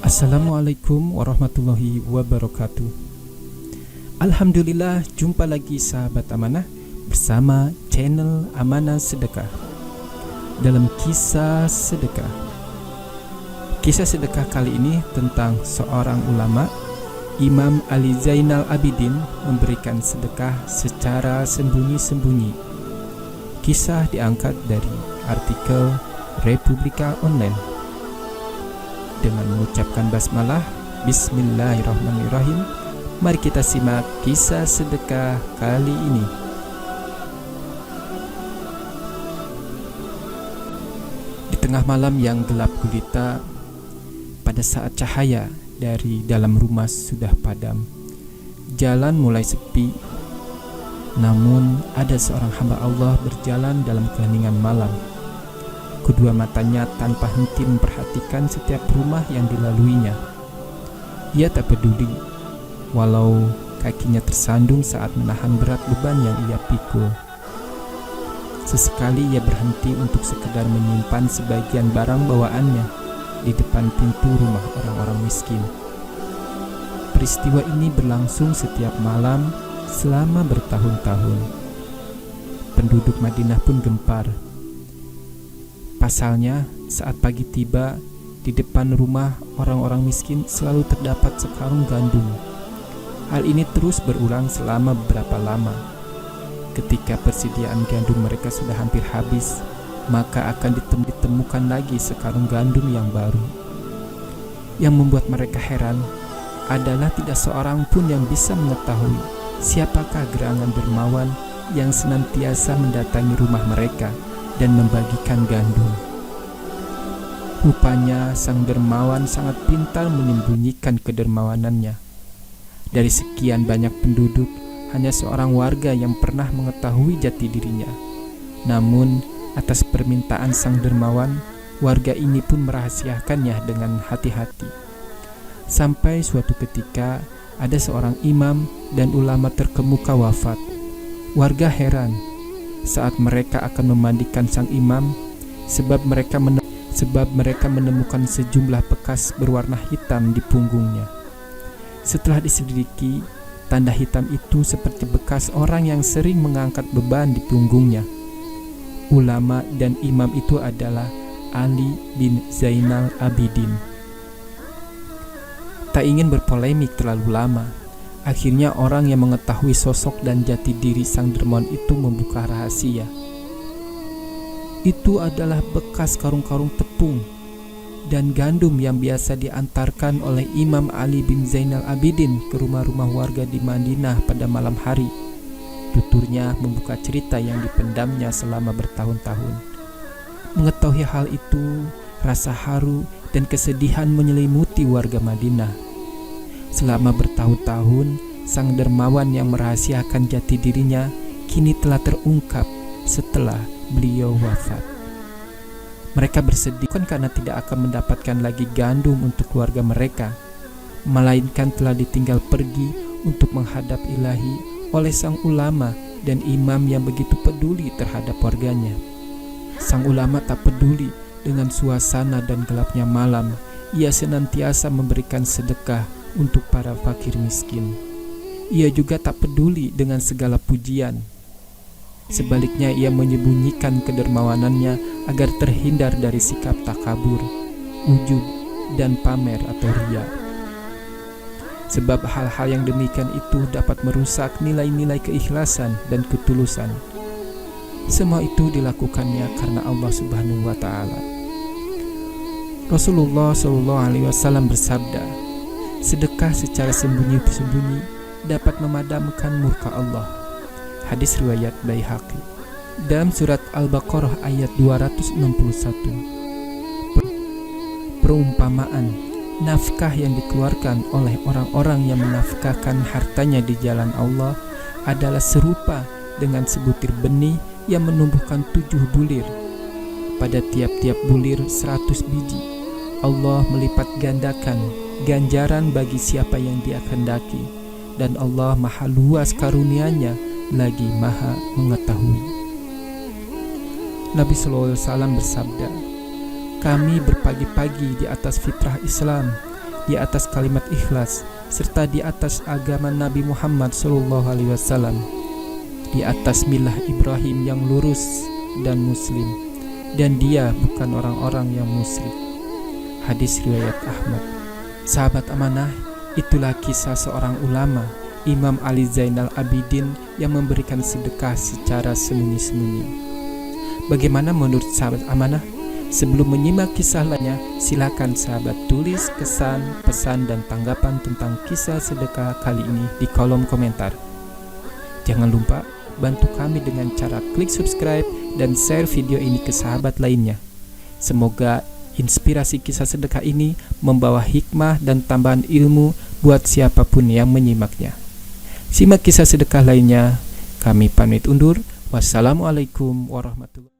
Assalamualaikum warahmatullahi wabarakatuh. Alhamdulillah, jumpa lagi sahabat amanah bersama channel Amanah Sedekah dalam kisah sedekah. Kisah sedekah kali ini tentang seorang ulama, Imam Ali Zainal Abidin, memberikan sedekah secara sembunyi-sembunyi. Kisah diangkat dari artikel Republika Online. Dengan mengucapkan basmalah, bismillahirrahmanirrahim, mari kita simak kisah sedekah kali ini. Di tengah malam yang gelap gulita, pada saat cahaya dari dalam rumah sudah padam, jalan mulai sepi. Namun ada seorang hamba Allah berjalan dalam keheningan malam. Kedua matanya tanpa henti memperhatikan setiap rumah yang dilaluinya. Ia tak peduli walau kakinya tersandung saat menahan berat beban yang ia pikul. Sesekali ia berhenti untuk sekedar menyimpan sebagian barang bawaannya di depan pintu rumah orang-orang miskin. Peristiwa ini berlangsung setiap malam selama bertahun-tahun. Penduduk Madinah pun gempar. Pasalnya, saat pagi tiba, di depan rumah orang-orang miskin selalu terdapat sekarung gandum. Hal ini terus berulang selama beberapa lama. Ketika persediaan gandum mereka sudah hampir habis, maka akan ditemukan lagi sekarung gandum yang baru. Yang membuat mereka heran adalah tidak seorang pun yang bisa mengetahui siapakah gerangan dermawan yang senantiasa mendatangi rumah mereka dan membagikan gandum. Rupanya sang dermawan sangat pintar menyembunyikan kedermawanannya. Dari sekian banyak penduduk, hanya seorang warga yang pernah mengetahui jati dirinya. Namun, atas permintaan sang dermawan, warga ini pun merahasiakannya dengan hati-hati. Sampai suatu ketika, ada seorang imam dan ulama terkemuka wafat. Warga heran saat mereka akan memandikan sang imam, sebab mereka menemukan sejumlah bekas berwarna hitam di punggungnya. Setelah diselidiki, tanda hitam itu seperti bekas orang yang sering mengangkat beban di punggungnya. Ulama dan imam itu adalah Ali bin Zainal Abidin. Tak ingin berpolemik terlalu lama, akhirnya orang yang mengetahui sosok dan jati diri sang dermawan itu membuka rahasia. Itu adalah bekas karung-karung tepung dan gandum yang biasa diantarkan oleh Imam Ali bin Zainal Abidin ke rumah-rumah warga di Madinah pada malam hari. Tuturnya membuka cerita yang dipendamnya selama bertahun-tahun. Mengetahui hal itu, rasa haru dan kesedihan menyelimuti warga Madinah. Selama bertahun-tahun, sang dermawan yang merahasiakan jati dirinya kini telah terungkap setelah beliau wafat. Mereka bersedih bukan karena tidak akan mendapatkan lagi gandum untuk keluarga mereka, melainkan telah ditinggal pergi untuk menghadap Ilahi oleh sang ulama dan imam yang begitu peduli terhadap warganya. Sang ulama tak peduli dengan suasana dan gelapnya malam. Ia senantiasa memberikan sedekah untuk para fakir miskin. Ia juga tak peduli dengan segala pujian. Sebaliknya, ia menyembunyikan kedermawanannya agar terhindar dari sikap takabur, ujub, dan pamer atau riya. Sebab hal-hal yang demikian itu dapat merusak nilai-nilai keikhlasan dan ketulusan. Semua itu dilakukannya karena Allah Subhanahu wa Ta'ala. Rasulullah SAW bersabda, sedekah secara sembunyi-sembunyi dapat memadamkan murka Allah. Hadis riwayat Baihaqi. Dalam surat Al-Baqarah ayat 261, perumpamaan nafkah yang dikeluarkan oleh orang-orang yang menafkahkan hartanya di jalan Allah adalah serupa dengan sebutir benih yang menumbuhkan 7 bulir. Pada tiap-tiap bulir 100 biji. Allah melipat gandakan ganjaran bagi siapa yang Dia kehendaki, dan Allah maha luas karunia-Nya lagi maha mengetahui. Nabi SAW bersabda, kami berpagi-pagi di atas fitrah Islam di atas kalimat ikhlas, serta di atas agama Nabi Muhammad SAW, di atas milah Ibrahim yang lurus dan muslim, dan dia bukan orang-orang yang musyrik. Hadis riwayat Ahmad. Sahabat amanah, itulah kisah seorang ulama, Imam Ali Zainal Abidin, yang memberikan sedekah secara sembunyi-sembunyi. Bagaimana menurut sahabat amanah? Sebelum menyimak kisah lainnya, silakan sahabat tulis kesan, pesan, dan tanggapan tentang kisah sedekah kali ini di kolom komentar. Jangan lupa bantu kami dengan cara klik subscribe dan share video ini ke sahabat lainnya. Semoga inspirasi kisah sedekah ini membawa hikmah dan tambahan ilmu buat siapapun yang menyimaknya. Simak kisah sedekah lainnya. Kami pamit undur. Wassalamualaikum warahmatullahi wabarakatuh.